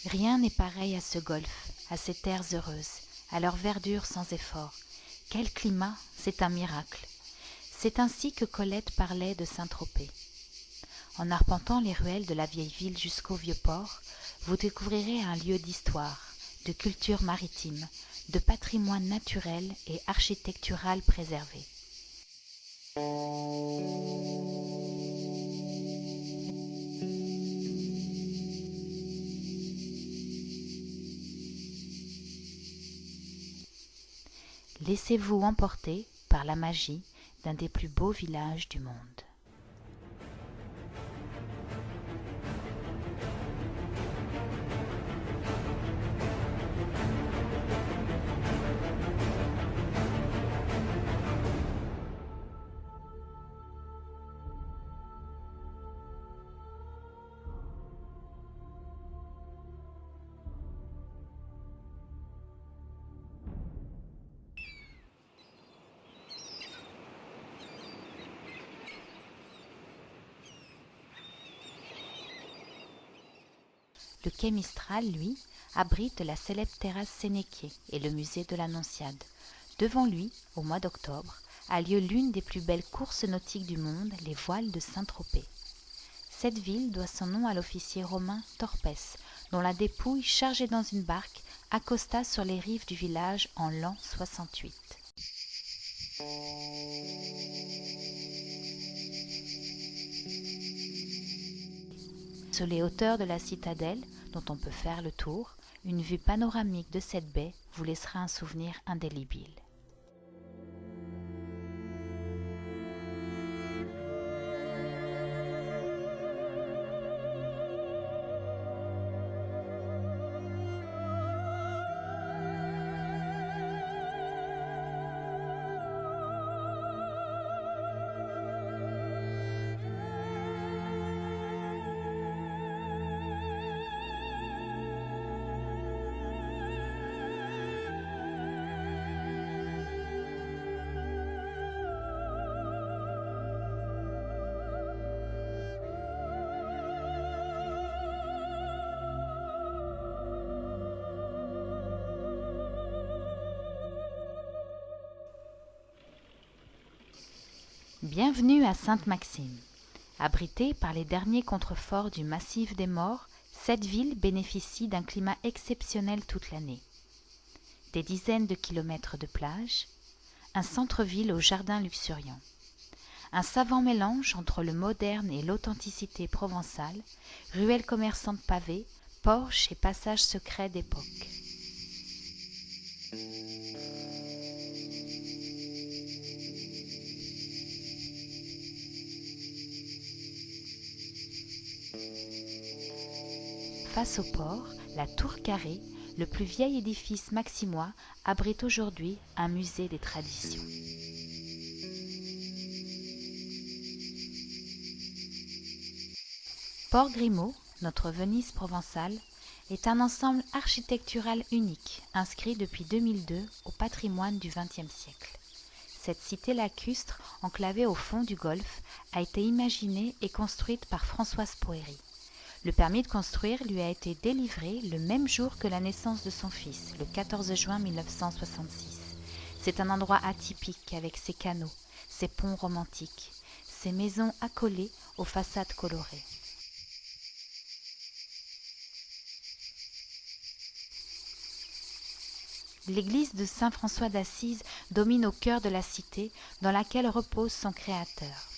Rien n'est pareil à ce golfe, à ces terres heureuses, à leur verdure sans effort. Quel climat, c'est un miracle. C'est ainsi que Colette parlait de Saint-Tropez. En arpentant les ruelles de la vieille ville jusqu'au vieux port, vous découvrirez un lieu d'histoire, de culture maritime, de patrimoine naturel et architectural préservé. Laissez-vous emporter par la magie d'un des plus beaux villages du monde. Le quai Mistral, lui, abrite la célèbre terrasse Sénéquier et le musée de l'Annonciade. Devant lui, au mois d'octobre, a lieu l'une des plus belles courses nautiques du monde, les voiles de Saint-Tropez. Cette ville doit son nom à l'officier romain Torpès, dont la dépouille, chargée dans une barque, accosta sur les rives du village en l'an 68. Sur les hauteurs de la citadelle, dont on peut faire le tour, une vue panoramique de cette baie vous laissera un souvenir indélébile. Bienvenue à Sainte-Maxime. Abritée par les derniers contreforts du massif des Maures, cette ville bénéficie d'un climat exceptionnel toute l'année. Des dizaines de kilomètres de plage, un centre-ville aux jardins luxuriants. Un savant mélange entre le moderne et l'authenticité provençale, ruelles commerçantes pavées, porches et passages secrets d'époque. Face au port, la Tour Carrée, le plus vieil édifice maximois, abrite aujourd'hui un musée des traditions. Port Grimaud, notre Venise provençale, est un ensemble architectural unique, inscrit depuis 2002 au patrimoine du XXe siècle. Cette cité lacustre, enclavée au fond du golfe, a été imaginée et construite par Françoise Poëri. Le permis de construire lui a été délivré le même jour que la naissance de son fils, le 14 juin 1966. C'est un endroit atypique avec ses canaux, ses ponts romantiques, ses maisons accolées aux façades colorées. L'église de Saint-François d'Assise domine au cœur de la cité dans laquelle repose son créateur.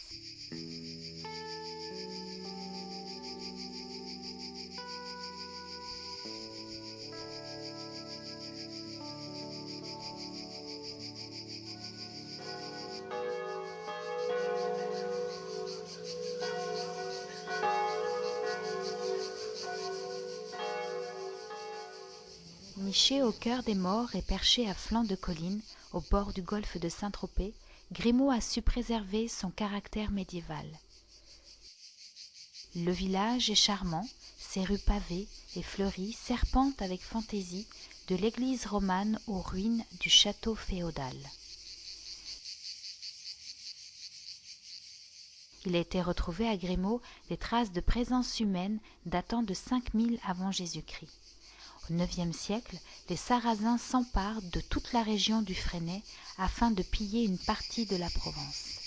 Niché au cœur des Maures et perché à flanc de colline, au bord du golfe de Saint-Tropez, Grimaud a su préserver son caractère médiéval. Le village est charmant, ses rues pavées et fleuries serpentent avec fantaisie de l'église romane aux ruines du château féodal. Il a été retrouvé à Grimaud des traces de présence humaine datant de 5000 avant Jésus-Christ. Au IXe siècle, les Sarrasins s'emparent de toute la région du Fresnay afin de piller une partie de la Provence.